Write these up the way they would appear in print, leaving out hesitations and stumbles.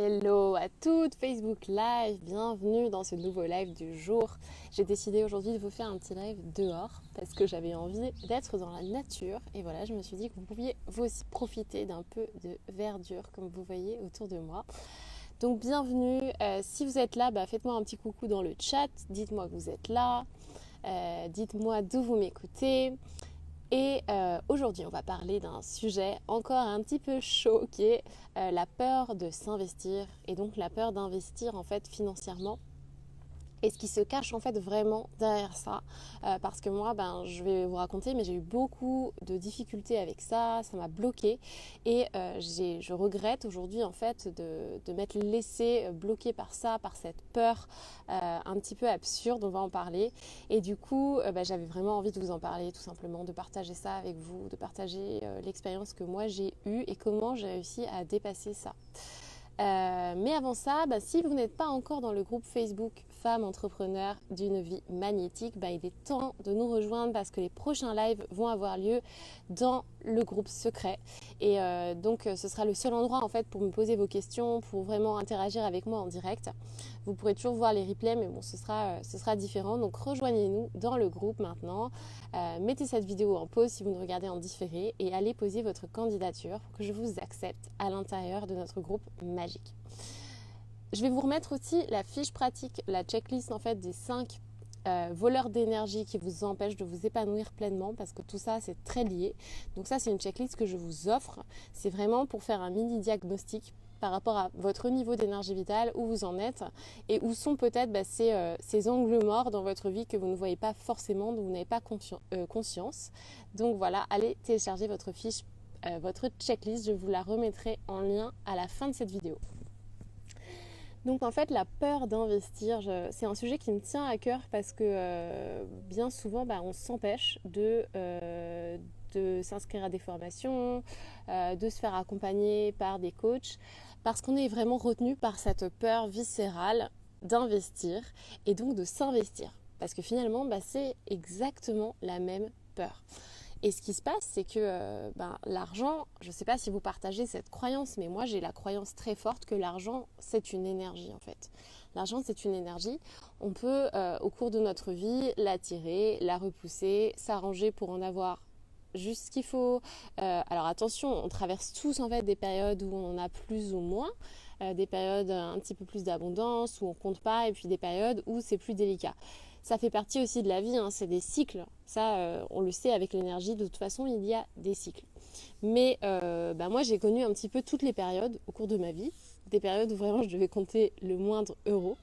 Hello à toutes, Facebook Live, bienvenue dans ce nouveau live du jour. J'ai décidé aujourd'hui de vous faire un petit live dehors parce que j'avais envie d'être dans la nature et voilà, je me suis dit que vous pouviez vous aussi profiter d'un peu de verdure comme vous voyez autour de moi. Donc bienvenue, si vous êtes là, faites-moi un petit coucou dans le chat, dites-moi que vous êtes là, dites-moi d'où vous m'écoutez. Et aujourd'hui, on va parler d'un sujet encore un petit peu chaud qui est la peur de s'investir et donc la peur d'investir en fait financièrement. Et ce qui se cache en fait vraiment derrière ça, parce que moi, je vais vous raconter, mais j'ai eu beaucoup de difficultés avec ça, ça m'a bloqué et je regrette aujourd'hui en fait de m'être laissée bloquer par ça, par cette peur un petit peu absurde, on va en parler. Et du coup, j'avais vraiment envie de vous en parler tout simplement, de partager ça avec vous, de partager l'expérience que moi j'ai eue et comment j'ai réussi à dépasser ça. Mais avant ça, si vous n'êtes pas encore dans le groupe Facebook Femmes Entrepreneurs d'une vie magnétique, il est temps de nous rejoindre parce que les prochains lives vont avoir lieu dans le groupe secret. Et donc ce sera le seul endroit en fait pour me poser vos questions, pour vraiment interagir avec moi en direct. Vous pourrez toujours voir les replays, mais bon, ce sera différent. Donc rejoignez-nous dans le groupe maintenant. Mettez cette vidéo en pause si vous nous regardez en différé et allez poser votre candidature pour que je vous accepte à l'intérieur de notre groupe magique. Je vais vous remettre aussi la fiche pratique, la checklist en fait des 5 voleurs d'énergie qui vous empêchent de vous épanouir pleinement parce que tout ça c'est très lié. Donc ça c'est une checklist que je vous offre. C'est vraiment pour faire un mini diagnostic par rapport à votre niveau d'énergie vitale, où vous en êtes et où sont peut-être ces angles morts dans votre vie que vous ne voyez pas forcément, dont vous n'avez pas conscience. Donc voilà, allez télécharger votre fiche, votre checklist, je vous la remettrai en lien à la fin de cette vidéo. Donc en fait la peur d'investir, c'est un sujet qui me tient à cœur parce que bien souvent on s'empêche de s'inscrire à des formations, de se faire accompagner par des coachs parce qu'on est vraiment retenu par cette peur viscérale d'investir et donc de s'investir. Parce que finalement c'est exactement la même peur. Et ce qui se passe, c'est que l'argent, je ne sais pas si vous partagez cette croyance, mais moi j'ai la croyance très forte que l'argent, c'est une énergie en fait. L'argent, c'est une énergie. On peut, au cours de notre vie, l'attirer, la repousser, s'arranger pour en avoir juste ce qu'il faut. Alors attention, on traverse tous en fait des périodes où on en a plus ou moins, des périodes un petit peu plus d'abondance, où on compte pas, et puis des périodes où c'est plus délicat. Ça fait partie aussi de la vie, c'est des cycles. Ça, on le sait avec l'énergie, de toute façon, il y a des cycles. Mais moi, j'ai connu un petit peu toutes les périodes au cours de ma vie. Des périodes où vraiment je devais compter le moindre euro,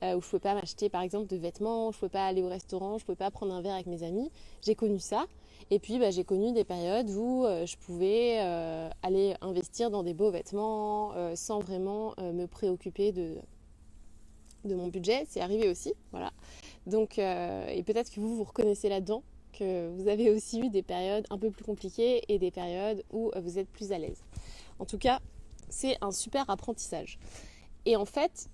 où je ne pouvais pas m'acheter par exemple de vêtements, je ne pouvais pas aller au restaurant, je ne pouvais pas prendre un verre avec mes amis. J'ai connu ça. Et puis j'ai connu des périodes où je pouvais aller investir dans des beaux vêtements sans vraiment me préoccuper de mon budget. C'est arrivé aussi, voilà. Donc, et peut-être que vous vous reconnaissez là-dedans, que vous avez aussi eu des périodes un peu plus compliquées et des périodes où vous êtes plus à l'aise. En tout cas, c'est un super apprentissage. Et en fait,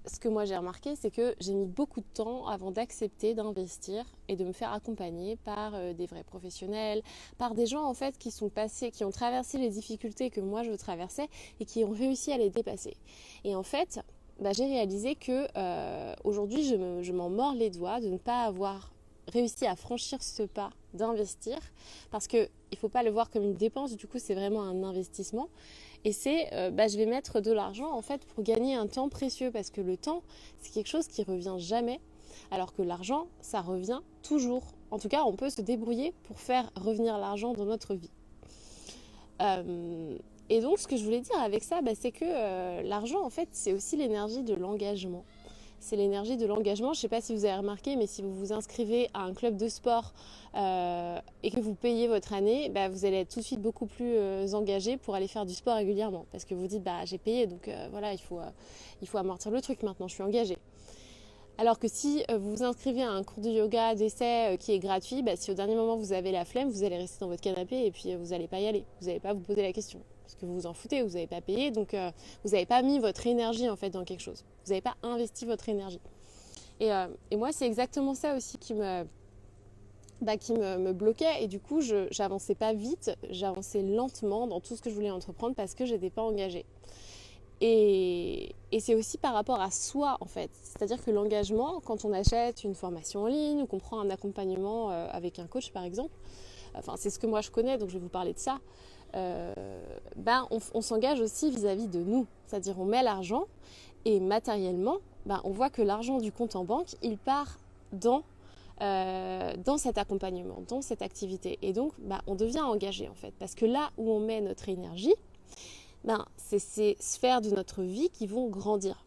ce que moi j'ai remarqué, c'est que j'ai mis beaucoup de temps avant d'accepter d'investir et de me faire accompagner par des vrais professionnels, par des gens en fait qui sont passés, qui ont traversé les difficultés que moi je traversais et qui ont réussi à les dépasser. Et en fait, j'ai réalisé que aujourd'hui je m'en mords les doigts de ne pas avoir réussi à franchir ce pas d'investir, parce qu'il ne faut pas le voir comme une dépense, du coup c'est vraiment un investissement. Et c'est, je vais mettre de l'argent en fait pour gagner un temps précieux, parce que le temps c'est quelque chose qui revient jamais, alors que l'argent ça revient toujours. En tout cas on peut se débrouiller pour faire revenir l'argent dans notre vie. Et donc ce que je voulais dire avec ça, c'est que l'argent en fait c'est aussi l'énergie de l'engagement. C'est l'énergie de l'engagement. Je ne sais pas si vous avez remarqué, mais si vous vous inscrivez à un club de sport et que vous payez votre année, vous allez être tout de suite beaucoup plus engagé pour aller faire du sport régulièrement. Parce que vous dites, j'ai payé, donc voilà, il faut amortir le truc maintenant, je suis engagée. Alors que si vous vous inscrivez à un cours de yoga d'essai qui est gratuit, si au dernier moment vous avez la flemme, vous allez rester dans votre canapé et puis vous n'allez pas y aller. Vous n'allez pas vous poser la question. Parce que vous vous en foutez, vous n'avez pas payé, donc vous n'avez pas mis votre énergie en fait dans quelque chose. Vous n'avez pas investi votre énergie. Et moi, c'est exactement ça aussi qui me bloquait. Et du coup, j'avançais pas vite, j'avançais lentement dans tout ce que je voulais entreprendre parce que je n'étais pas engagée. Et c'est aussi par rapport à soi en fait. C'est-à-dire que l'engagement, quand on achète une formation en ligne ou qu'on prend un accompagnement avec un coach par exemple, enfin c'est ce que moi je connais donc je vais vous parler de ça, on s'engage aussi vis-à-vis de nous. C'est-à-dire on met l'argent et matériellement, on voit que l'argent du compte en banque, il part dans cet accompagnement, dans cette activité. Et donc on devient engagé en fait. Parce que là où on met notre énergie, c'est ces sphères de notre vie qui vont grandir.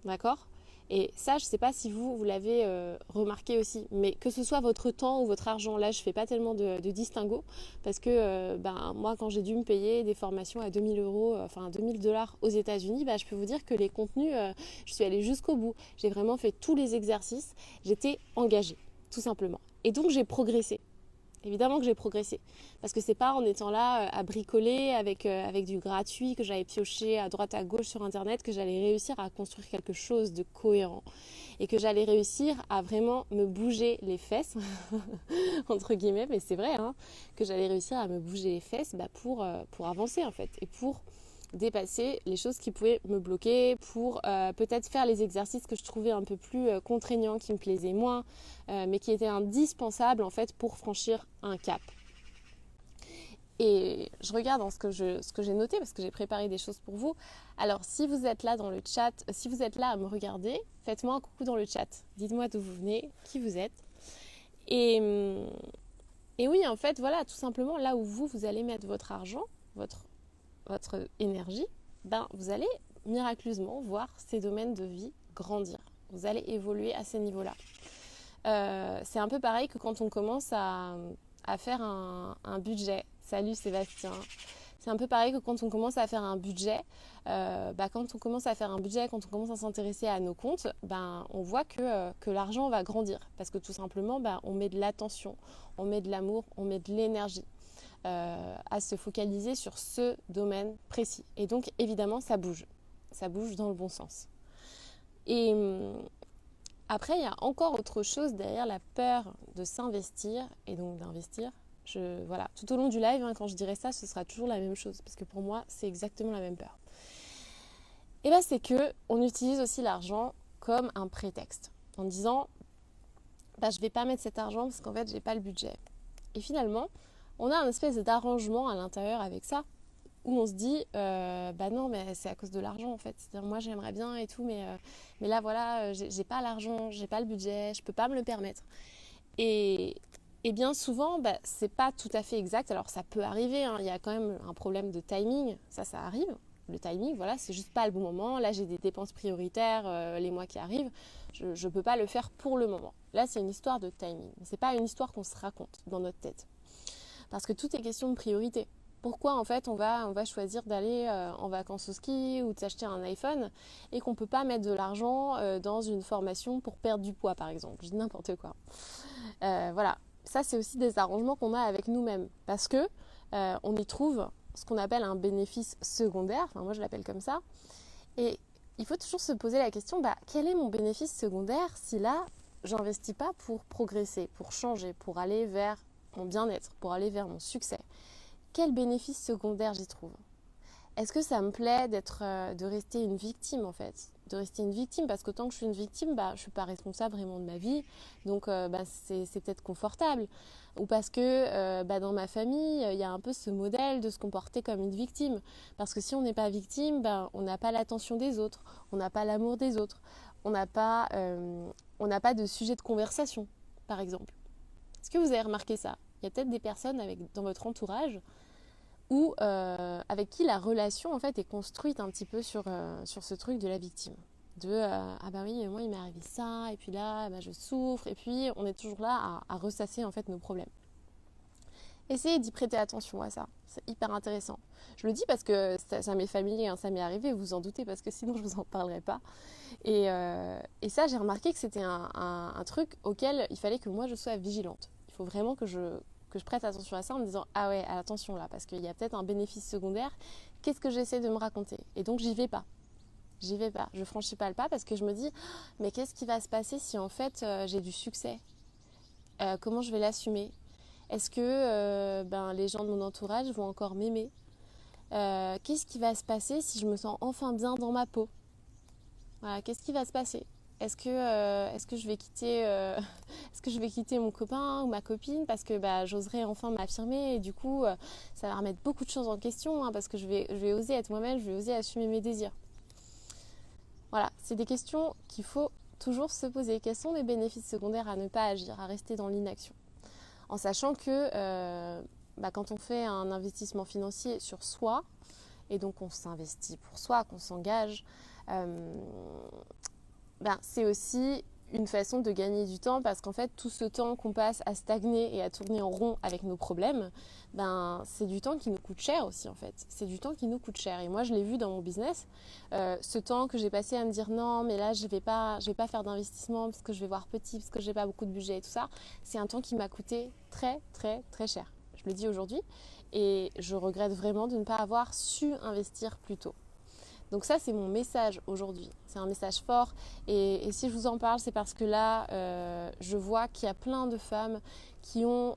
D'accord ? Et ça, je ne sais pas si vous l'avez remarqué aussi, mais que ce soit votre temps ou votre argent, là je ne fais pas tellement de distinguo, parce que moi quand j'ai dû me payer des formations à 2000 euros, enfin 2000 dollars aux États-Unis, je peux vous dire que les contenus, je suis allée jusqu'au bout. J'ai vraiment fait tous les exercices, j'étais engagée, tout simplement. Et donc j'ai progressé. Évidemment que j'ai progressé, parce que c'est pas en étant là à bricoler avec du gratuit que j'allais piocher à droite à gauche sur internet que j'allais réussir à construire quelque chose de cohérent et que j'allais réussir à vraiment me bouger les fesses entre guillemets, mais c'est vrai que j'allais réussir à me bouger les fesses pour avancer en fait et pour dépasser les choses qui pouvaient me bloquer, pour peut-être faire les exercices que je trouvais un peu plus contraignants, qui me plaisaient moins, mais qui étaient indispensables en fait pour franchir un cap. Et je regarde dans ce que j'ai noté parce que j'ai préparé des choses pour vous. Alors si vous êtes là dans le chat, si vous êtes là à me regarder, faites-moi un coucou dans le chat. Dites-moi d'où vous venez, qui vous êtes. Et oui, en fait, voilà, tout simplement là où vous allez mettre votre argent, votre énergie, vous allez miraculeusement voir ces domaines de vie grandir. Vous allez évoluer à ces niveaux-là. C'est un peu pareil que quand on commence à faire un budget. Salut Sébastien. C'est un peu pareil que quand on commence à faire un budget. Quand on commence à faire un budget, quand on commence à s'intéresser à nos comptes, on voit que l'argent va grandir. Parce que tout simplement, on met de l'attention, on met de l'amour, on met de l'énergie. À se focaliser sur ce domaine précis. Et donc, évidemment, ça bouge. Ça bouge dans le bon sens. Et après, il y a encore autre chose derrière la peur de s'investir et donc d'investir. Voilà, tout au long du live, quand je dirai ça, ce sera toujours la même chose. Parce que pour moi, c'est exactement la même peur. Et c'est qu'on utilise aussi l'argent comme un prétexte. En disant, je ne vais pas mettre cet argent parce qu'en fait, je n'ai pas le budget. Et finalement, on a un espèce d'arrangement à l'intérieur avec ça, où on se dit, non, mais c'est à cause de l'argent en fait. C'est-à-dire, moi j'aimerais bien et tout, mais là voilà, j'ai pas l'argent, j'ai pas le budget, je peux pas me le permettre. Et bien souvent, c'est pas tout à fait exact. Alors ça peut arriver, il y a quand même un problème de timing, ça arrive. Le timing, voilà, c'est juste pas le bon moment. Là, j'ai des dépenses prioritaires les mois qui arrivent. Je peux pas le faire pour le moment. Là, c'est une histoire de timing. C'est pas une histoire qu'on se raconte dans notre tête. Parce que tout est question de priorité. Pourquoi en fait on va choisir d'aller en vacances au ski ou de s'acheter un iPhone et qu'on ne peut pas mettre de l'argent dans une formation pour perdre du poids par exemple. Je dis n'importe quoi. Voilà, ça c'est aussi des arrangements qu'on a avec nous-mêmes parce que on y trouve ce qu'on appelle un bénéfice secondaire, enfin moi je l'appelle comme ça. Et il faut toujours se poser la question, quel est mon bénéfice secondaire si là j'investis pas pour progresser, pour changer, pour aller vers mon bien-être, pour aller vers mon succès. Quel bénéfice secondaire j'y trouve ? Est-ce que ça me plaît de rester une victime en fait ? De rester une victime parce que tant que je suis une victime, je ne suis pas responsable vraiment de ma vie. Donc c'est peut-être confortable. Ou parce que dans ma famille, il y a un peu ce modèle de se comporter comme une victime. Parce que si on n'est pas victime, on n'a pas l'attention des autres, on n'a pas l'amour des autres, on n'a pas de sujet de conversation, par exemple. Est-ce que vous avez remarqué ça ? Il y a peut-être des personnes dans votre entourage avec qui la relation en fait est construite un petit peu sur ce truc de la victime. Oui, moi il m'est arrivé ça, et puis là je souffre, et puis on est toujours là à ressasser en fait nos problèmes. Essayez d'y prêter attention à ça, c'est hyper intéressant. Je le dis parce que ça m'est familier, ça m'est arrivé, vous en doutez, parce que sinon je vous en parlerai pas. Et ça, j'ai remarqué que c'était un truc auquel il fallait que moi je sois vigilante. Il faut vraiment que je prête attention à ça en me disant ah ouais, attention là, parce qu'il y a peut-être un bénéfice secondaire, qu'est-ce que j'essaie de me raconter ? Et donc j'y vais pas, je franchis pas le pas parce que je me dis mais qu'est-ce qui va se passer si en fait j'ai du succès ? Comment je vais l'assumer ? Est-ce que les gens de mon entourage vont encore m'aimer ? Qu'est-ce qui va se passer si je me sens enfin bien dans ma peau? Voilà, qu'est-ce qui va se passer? Est-ce que je vais quitter, est-ce que je vais quitter mon copain ou ma copine parce que j'oserai enfin m'affirmer et du coup ça va remettre beaucoup de choses en question, hein, parce que je vais oser être moi-même, je vais oser assumer mes désirs. Voilà, c'est des questions qu'il faut toujours se poser. Quels sont les bénéfices secondaires à ne pas agir, à rester dans l'inaction? En sachant que quand on fait un investissement financier sur soi, et donc on s'investit pour soi, qu'on s'engage, c'est aussi une façon de gagner du temps parce qu'en fait tout ce temps qu'on passe à stagner et à tourner en rond avec nos problèmes, c'est du temps qui nous coûte cher aussi en fait. C'est du temps qui nous coûte cher et moi je l'ai vu dans mon business, ce temps que j'ai passé à me dire non mais là je vais pas faire d'investissement parce que je vais voir petit, parce que j'ai pas beaucoup de budget et tout ça, c'est un temps qui m'a coûté très très très cher. Je le dis aujourd'hui et je regrette vraiment de ne pas avoir su investir plus tôt. Donc ça, c'est mon message aujourd'hui. C'est un message fort. Et si je vous en parle, c'est parce que là, je vois qu'il y a plein de femmes qui ont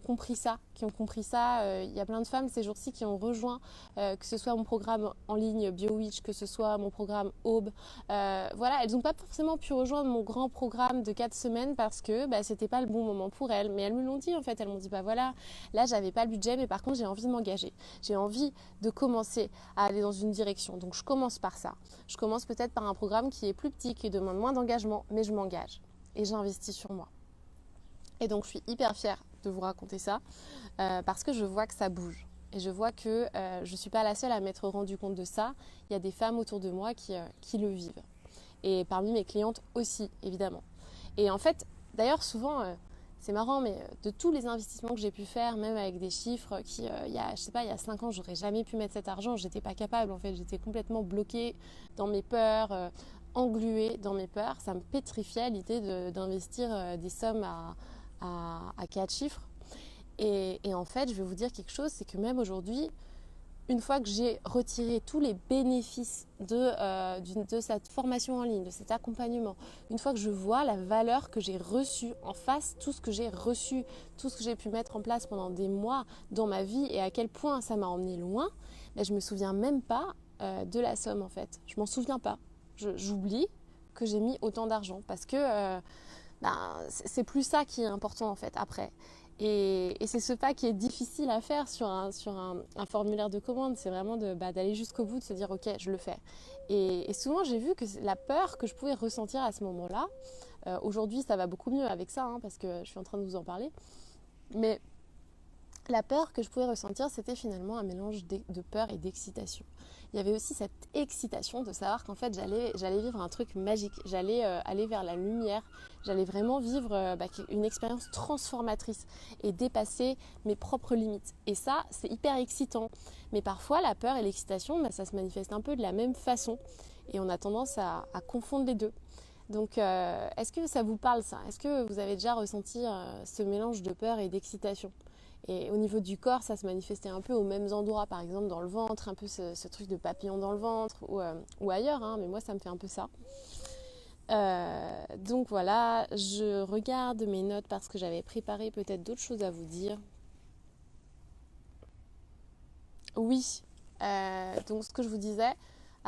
compris ça. Il y a plein de femmes ces jours-ci qui ont rejoint, que ce soit mon programme en ligne BioWitch, que ce soit mon programme Aube. Voilà, elles n'ont pas forcément pu rejoindre mon grand programme de 4 semaines parce que c'était pas le bon moment pour elles. Mais elles me l'ont dit en fait. Elles m'ont dit voilà, là j'avais pas le budget, mais par contre j'ai envie de m'engager. J'ai envie de commencer à aller dans une direction. Donc je commence par ça. Je commence peut-être par un programme qui est plus petit, qui demande moins d'engagement, mais je m'engage et j'investis sur moi. Et donc je suis hyper fière de vous raconter ça parce que je vois que ça bouge. Et je vois que je ne suis pas la seule à m'être rendu compte de ça. Il y a des femmes autour de moi qui le vivent. Et parmi mes clientes aussi, évidemment. Et en fait, d'ailleurs, souvent, c'est marrant, mais de tous les investissements que j'ai pu faire, même avec des chiffres il y a 5 ans, j'aurais jamais pu mettre cet argent. J'étais pas capable, en fait. J'étais complètement bloquée dans mes peurs, engluée dans mes peurs. Ça me pétrifiait l'idée d'investir des sommes à 4 chiffres. Et en fait, je vais vous dire quelque chose, c'est que même aujourd'hui, une fois que j'ai retiré tous les bénéfices de cette formation en ligne, de cet accompagnement, une fois que je vois la valeur que j'ai reçue en face, tout ce que j'ai reçu, tout ce que j'ai pu mettre en place pendant des mois dans ma vie et à quel point ça m'a emmené loin, je ne me souviens même pas de la somme en fait. Je m'en souviens pas. J'oublie que j'ai mis autant d'argent parce que c'est plus ça qui est important en fait après. Et c'est ce pas qui est difficile à faire sur un formulaire de commande, c'est vraiment d'aller jusqu'au bout, de se dire ok, je le fais. Et souvent j'ai vu que la peur que je pouvais ressentir à ce moment-là, aujourd'hui ça va beaucoup mieux avec ça, hein, parce que je suis en train de vous en parler, mais la peur que je pouvais ressentir, c'était finalement un mélange de peur et d'excitation. Il y avait aussi cette excitation de savoir qu'en fait j'allais vivre un truc magique, j'allais aller vers la lumière, j'allais vraiment vivre une expérience transformatrice et dépasser mes propres limites. Et ça, c'est hyper excitant. Mais parfois, la peur et l'excitation, ça se manifeste un peu de la même façon et on a tendance à confondre les deux. Donc, est-ce que ça vous parle ça? Est-ce que vous avez déjà ressenti ce mélange de peur et d'excitation? Et au niveau du corps, ça se manifestait un peu aux mêmes endroits, par exemple dans le ventre, un peu ce truc de papillon dans le ventre ou ailleurs, hein, mais moi ça me fait un peu ça. Donc voilà, je regarde mes notes parce que j'avais préparé peut-être d'autres choses à vous dire. Oui, donc ce que je vous disais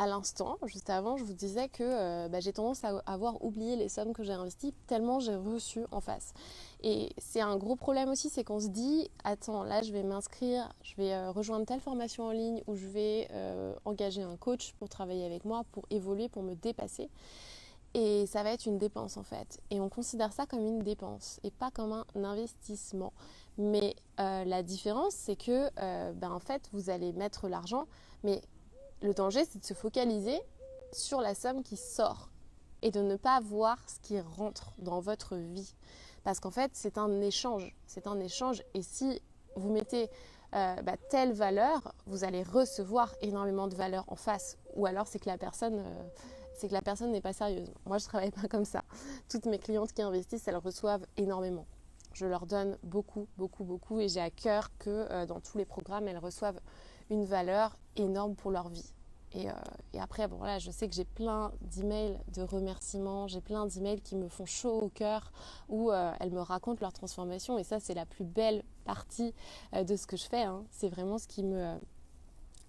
à l'instant, juste avant, je vous disais que j'ai tendance à avoir oublié les sommes que j'ai investies tellement j'ai reçu en face. Et c'est un gros problème aussi, c'est qu'on se dit, attends, là je vais m'inscrire, je vais rejoindre telle formation en ligne où je vais engager un coach pour travailler avec moi, pour évoluer, pour me dépasser. Et ça va être une dépense en fait. Et on considère ça comme une dépense et pas comme un investissement. Mais la différence, c'est que en fait, vous allez mettre l'argent, mais le danger, c'est de se focaliser sur la somme qui sort et de ne pas voir ce qui rentre dans votre vie. Parce qu'en fait, c'est un échange. C'est un échange. Et si vous mettez telle valeur, vous allez recevoir énormément de valeur en face. Ou alors, c'est que la personne n'est pas sérieuse. Moi, je ne travaille pas comme ça. Toutes mes clientes qui investissent, elles reçoivent énormément. Je leur donne beaucoup, beaucoup, beaucoup. Et j'ai à cœur que dans tous les programmes, elles reçoivent une valeur énorme pour leur vie. Et après, voilà, je sais que j'ai plein d'emails de remerciements, j'ai plein d'emails qui me font chaud au cœur, où elles me racontent leur transformation. Et ça, c'est la plus belle partie de ce que je fais, hein. C'est vraiment ce qui me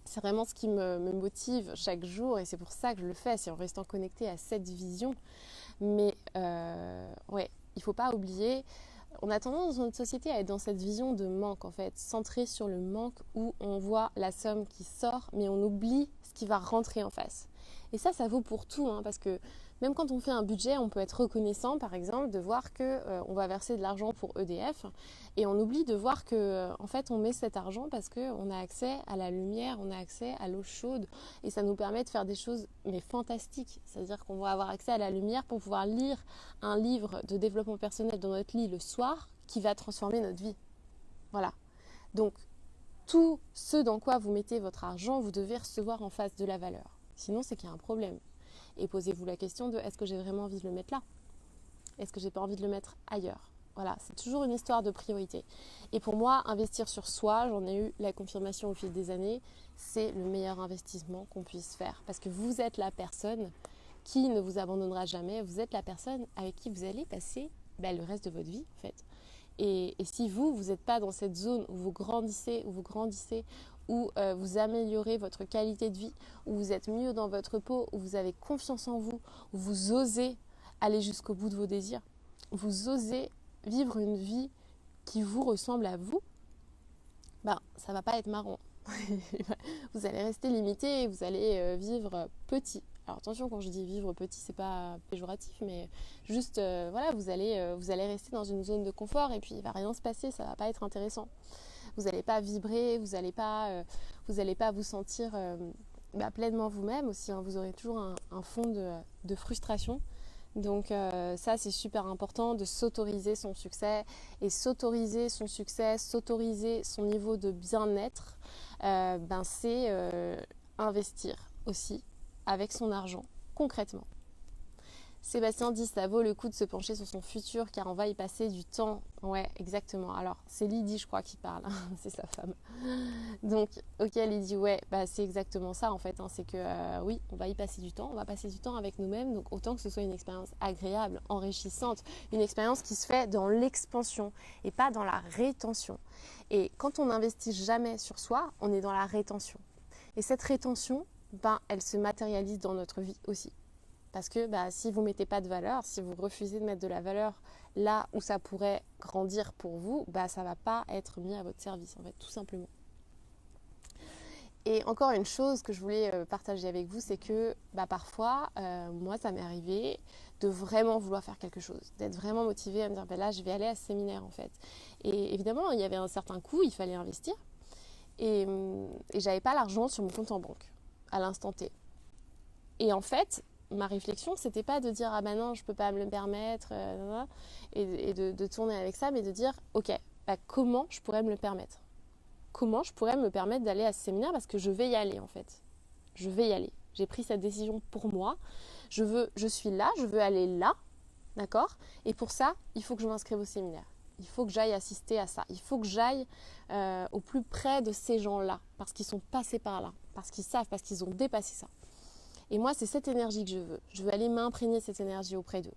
C'est vraiment ce qui me motive chaque jour et c'est pour ça que je le fais, c'est en restant connecté à cette vision. Mais ouais, il ne faut pas oublier, on a tendance dans notre société à être dans cette vision de manque en fait, centrée sur le manque où on voit la somme qui sort mais on oublie ce qui va rentrer en face. Et ça vaut pour tout, hein, parce que même quand on fait un budget, on peut être reconnaissant par exemple de voir qu'on va verser de l'argent pour EDF et on oublie de voir que en fait on met cet argent parce qu'on a accès à la lumière, on a accès à l'eau chaude et ça nous permet de faire des choses mais fantastiques. C'est-à-dire qu'on va avoir accès à la lumière pour pouvoir lire un livre de développement personnel dans notre lit le soir qui va transformer notre vie. Voilà. Donc tout ce dans quoi vous mettez votre argent, vous devez recevoir en face de la valeur. Sinon, c'est qu'il y a un problème. Et posez-vous la question de est-ce que j'ai vraiment envie de le mettre là? Est-ce que j'ai pas envie de le mettre ailleurs? Voilà, c'est toujours une histoire de priorité. Et pour moi, investir sur soi, j'en ai eu la confirmation au fil des années, c'est le meilleur investissement qu'on puisse faire. Parce que vous êtes la personne qui ne vous abandonnera jamais. Vous êtes la personne avec qui vous allez passer le reste de votre vie, en fait. Et si vous n'êtes pas dans cette zone où vous grandissez, où vous améliorez votre qualité de vie, où vous êtes mieux dans votre peau, où vous avez confiance en vous, où vous osez aller jusqu'au bout de vos désirs, vous osez vivre une vie qui vous ressemble à vous, ça va pas être marrant. Vous allez rester limité et vous allez vivre petit. Alors attention, quand je dis vivre petit, c'est pas péjoratif, mais juste voilà, vous allez rester dans une zone de confort et puis il va rien se passer, ça va pas être intéressant. Vous n'allez pas vibrer, vous n'allez pas vous sentir pleinement vous-même aussi, hein. Vous aurez toujours un fond de frustration. Donc ça, c'est super important de s'autoriser son succès. Et s'autoriser son succès, s'autoriser son niveau de bien-être, c'est investir aussi avec son argent, concrètement. Sébastien dit ça vaut le coup de se pencher sur son futur car on va y passer du temps. Ouais, exactement. Alors, c'est Lydie, je crois, qui parle. C'est sa femme. Donc, ok, Lydie, ouais, c'est exactement ça en fait. Hein. C'est que oui, on va y passer du temps. On va passer du temps avec nous-mêmes. Donc, autant que ce soit une expérience agréable, enrichissante, une expérience qui se fait dans l'expansion et pas dans la rétention. Et quand on n'investit jamais sur soi, on est dans la rétention. Et cette rétention, elle se matérialise dans notre vie aussi. Parce que si vous ne mettez pas de valeur, si vous refusez de mettre de la valeur là où ça pourrait grandir pour vous, ça ne va pas être mis à votre service, en fait, tout simplement. Et encore une chose que je voulais partager avec vous, c'est que parfois, moi, ça m'est arrivé de vraiment vouloir faire quelque chose, d'être vraiment motivée à me dire, là, je vais aller à ce séminaire, en fait. Et évidemment, il y avait un certain coût, il fallait investir. Et je n'avais pas l'argent sur mon compte en banque, à l'instant T. Et en fait, ma réflexion, c'était pas de dire non, je peux pas me le permettre et de tourner avec ça, mais de dire ok, comment je pourrais me le permettre? Comment je pourrais me permettre d'aller à ce séminaire parce que je vais y aller en fait. Je vais y aller. J'ai pris cette décision pour moi. Je suis là, je veux aller là, d'accord? Et pour ça, il faut que je m'inscrive au séminaire. Il faut que j'aille assister à ça. Il faut que j'aille au plus près de ces gens-là parce qu'ils sont passés par là, parce qu'ils savent, parce qu'ils ont dépassé ça. Et moi, c'est cette énergie que je veux. Je veux aller m'imprégner cette énergie auprès d'eux.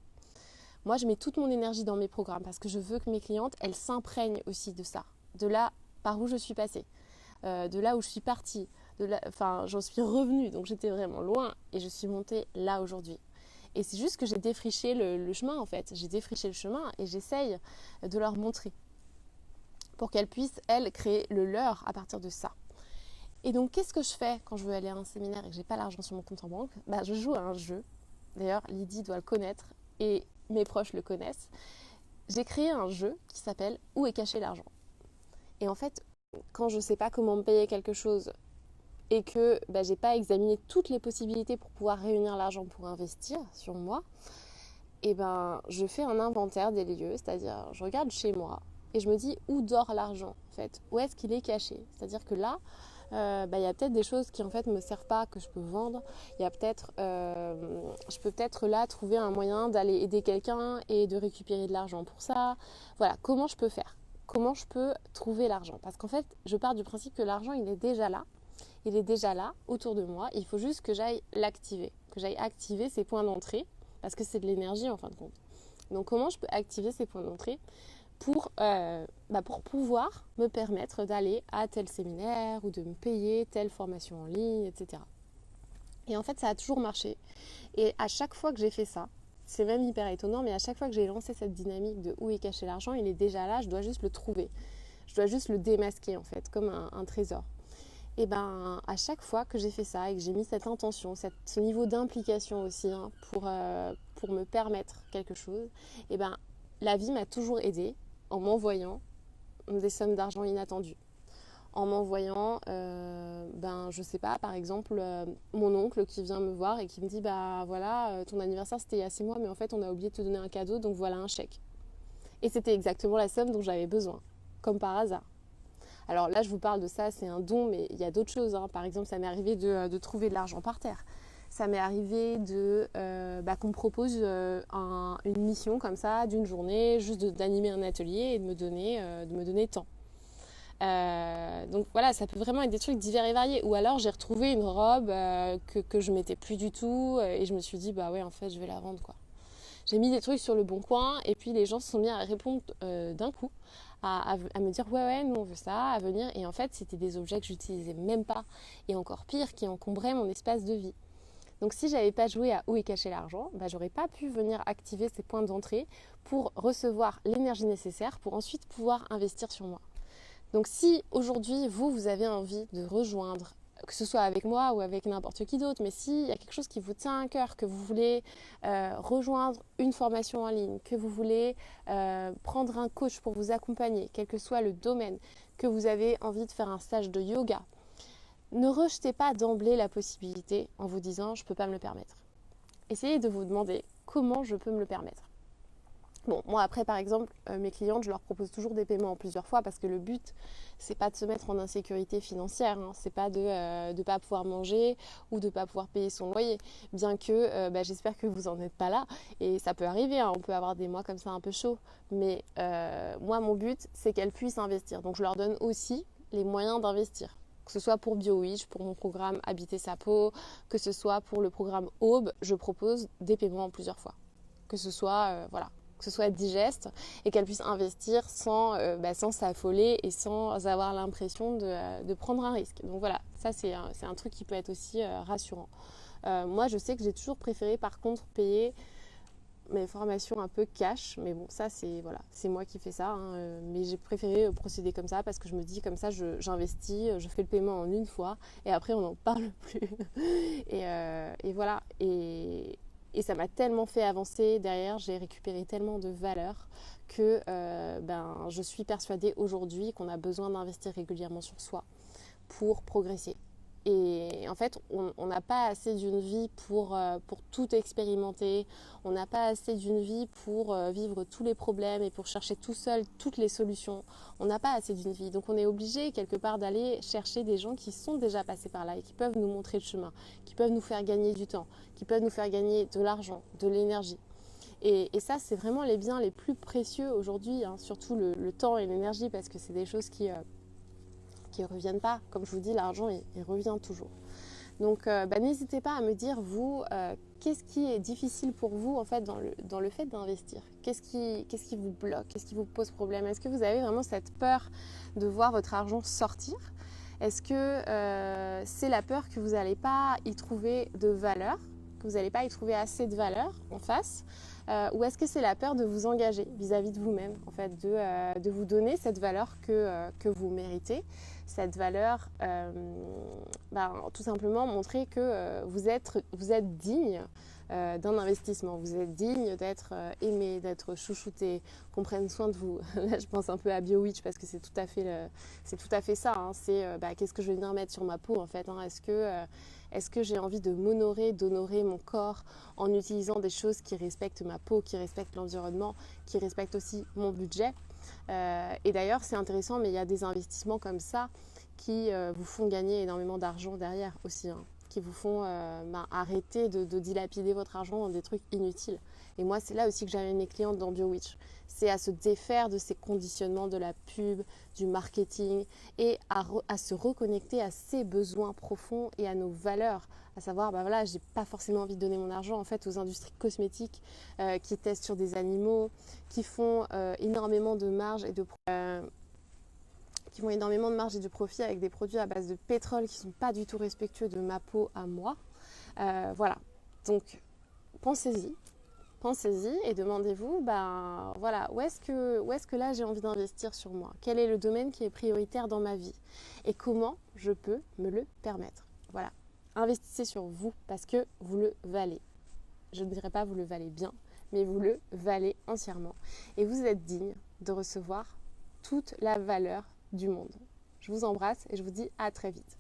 Moi, je mets toute mon énergie dans mes programmes parce que je veux que mes clientes, elles s'imprègnent aussi de ça, de là par où je suis passée, de là où je suis partie. J'en suis revenue, donc j'étais vraiment loin et je suis montée là aujourd'hui. Et c'est juste que j'ai défriché le chemin en fait. J'ai défriché le chemin et j'essaye de leur montrer pour qu'elles puissent, elles, créer le leur à partir de ça. Et donc, qu'est-ce que je fais quand je veux aller à un séminaire et que je n'ai pas l'argent sur mon compte en banque? Je joue à un jeu. D'ailleurs, Lydie doit le connaître et mes proches le connaissent. J'ai créé un jeu qui s'appelle « Où est caché l'argent ?» Et en fait, quand je ne sais pas comment me payer quelque chose et que je n'ai pas examiné toutes les possibilités pour pouvoir réunir l'argent pour investir sur moi, je fais un inventaire des lieux, c'est-à-dire je regarde chez moi et je me dis où dort l'argent en fait, où est-ce qu'il est caché? C'est-à-dire que là, y a peut-être des choses qui en fait me servent pas, que je peux vendre. Il y a peut-être, je peux peut-être là trouver un moyen d'aller aider quelqu'un et de récupérer de l'argent pour ça. Voilà, comment je peux faire? Comment je peux trouver l'argent? Parce qu'en fait, je pars du principe que l'argent, il est déjà là. Il est déjà là, autour de moi. Il faut juste que j'aille l'activer, que j'aille activer ces points d'entrée, parce que c'est de l'énergie en fin de compte. Donc comment je peux activer ces points d'entrée pour pouvoir me permettre d'aller à tel séminaire ou de me payer telle formation en ligne, etc. Et en fait, ça a toujours marché. Et à chaque fois que j'ai fait ça, c'est même hyper étonnant, mais à chaque fois que j'ai lancé cette dynamique de où est caché l'argent, il est déjà là, je dois juste le trouver. Je dois juste le démasquer en fait, comme un trésor. Et ben à chaque fois que j'ai fait ça et que j'ai mis cette intention, ce niveau d'implication aussi pour me permettre quelque chose, et ben la vie m'a toujours aidée en m'envoyant des sommes d'argent inattendues. En m'envoyant, je sais pas, par exemple, mon oncle qui vient me voir et qui me dit bah voilà, ton anniversaire c'était il y a 6 mois, mais en fait on a oublié de te donner un cadeau, donc voilà un chèque. Et c'était exactement la somme dont j'avais besoin, comme par hasard. Alors là, je vous parle de ça, c'est un don, mais il y a d'autres choses. Par exemple, ça m'est arrivé de trouver de l'argent par terre. Ça m'est arrivé qu'on me propose une mission comme ça, d'une journée, juste d'animer un atelier et de me donner tant. Donc voilà, ça peut vraiment être des trucs divers et variés. Ou alors j'ai retrouvé une robe que je mettais plus du tout et je me suis dit bah ouais en fait je vais la vendre quoi. J'ai mis des trucs sur le bon coin et puis les gens se sont mis à répondre d'un coup, à me dire ouais nous on veut ça, à venir, et en fait c'était des objets que j'utilisais même pas et encore pire qui encombraient mon espace de vie. Donc si j'avais pas joué à où est caché l'argent, j'aurais pas pu venir activer ces points d'entrée pour recevoir l'énergie nécessaire pour ensuite pouvoir investir sur moi. Donc si aujourd'hui vous avez envie de rejoindre, que ce soit avec moi ou avec n'importe qui d'autre, mais s'il y a quelque chose qui vous tient à cœur, que vous voulez rejoindre une formation en ligne, que vous voulez prendre un coach pour vous accompagner, quel que soit le domaine, que vous avez envie de faire un stage de yoga, ne rejetez pas d'emblée la possibilité en vous disant je ne peux pas me le permettre. Essayez de vous demander comment je peux me le permettre. Bon, moi après par exemple, mes clientes, je leur propose toujours des paiements en plusieurs fois parce que le but, c'est pas de se mettre en insécurité financière, c'est pas de pas pouvoir manger ou de pas pouvoir payer son loyer. Bien que j'espère que vous en êtes pas là et ça peut arriver, on peut avoir des mois comme ça un peu chauds. Mais moi mon but, c'est qu'elles puissent investir. Donc je leur donne aussi les moyens d'investir. Que ce soit pour BioWitch, pour mon programme Habiter sa peau, que ce soit pour le programme Aube, je propose des paiements en plusieurs fois. Que ce soit que ce soit digeste et qu'elle puisse investir sans s'affoler et sans avoir l'impression de prendre un risque. Donc voilà, ça c'est un truc qui peut être aussi rassurant. Moi je sais que j'ai toujours préféré par contre payer mes formations un peu cash, mais bon ça c'est moi qui fais ça, mais j'ai préféré procéder comme ça parce que je me dis comme ça j'investis, je fais le paiement en une fois et après on n'en parle plus. et voilà, et ça m'a tellement fait avancer derrière, j'ai récupéré tellement de valeur que je suis persuadée aujourd'hui qu'on a besoin d'investir régulièrement sur soi pour progresser. Et en fait, on n'a pas assez d'une vie pour tout expérimenter, on n'a pas assez d'une vie pour vivre tous les problèmes et pour chercher tout seul toutes les solutions. On n'a pas assez d'une vie, donc on est obligé quelque part d'aller chercher des gens qui sont déjà passés par là et qui peuvent nous montrer le chemin, qui peuvent nous faire gagner du temps, qui peuvent nous faire gagner de l'argent, de l'énergie. Et ça, c'est vraiment les biens les plus précieux aujourd'hui, surtout le temps et l'énergie, parce que c'est des choses qui reviennent pas. Comme je vous dis, l'argent, il revient toujours. Donc, n'hésitez pas à me dire, vous, qu'est-ce qui est difficile pour vous, en fait, dans le fait d'investir ? Qu'est-ce qui vous bloque ? Qu'est-ce qui vous pose problème ? Est-ce que vous avez vraiment cette peur de voir votre argent sortir ? Est-ce que c'est la peur que vous n'allez pas y trouver de valeur ? Que vous n'allez pas y trouver assez de valeur en face, ou est-ce que c'est la peur de vous engager vis-à-vis de vous-même, en fait, de vous donner cette valeur que vous méritez, cette valeur, tout simplement montrer que vous êtes digne d'un investissement, vous êtes digne d'être aimé, d'être chouchouté, qu'on prenne soin de vous. Là, je pense un peu à BioWitch parce que c'est tout à fait ça. C'est qu'est-ce que je vais venir mettre sur ma peau en fait. Est-ce que j'ai envie de m'honorer, d'honorer mon corps en utilisant des choses qui respectent ma peau, qui respectent l'environnement, qui respectent aussi mon budget. Et d'ailleurs, c'est intéressant, mais il y a des investissements comme ça qui vous font gagner énormément d'argent derrière aussi, qui vous font arrêter de dilapider votre argent dans des trucs inutiles. Et moi, c'est là aussi que j'amène mes clientes dans BioWitch. C'est à se défaire de ces conditionnements de la pub, du marketing et à se reconnecter à ses besoins profonds et à nos valeurs, À savoir, bah voilà, j'ai pas forcément envie de donner mon argent en fait aux industries cosmétiques qui testent sur des animaux, qui font énormément de marge et de profit avec des produits à base de pétrole qui sont pas du tout respectueux de ma peau à moi. Voilà. Donc pensez-y. Pensez-y et demandez-vous, ben voilà, où est-ce que là j'ai envie d'investir sur moi? Quel est le domaine qui est prioritaire dans ma vie? Et comment je peux me le permettre? Voilà. Investissez sur vous parce que vous le valez. Je ne dirais pas vous le valez bien, mais vous le valez entièrement. Et vous êtes digne de recevoir toute la valeur du monde. Je vous embrasse et je vous dis à très vite.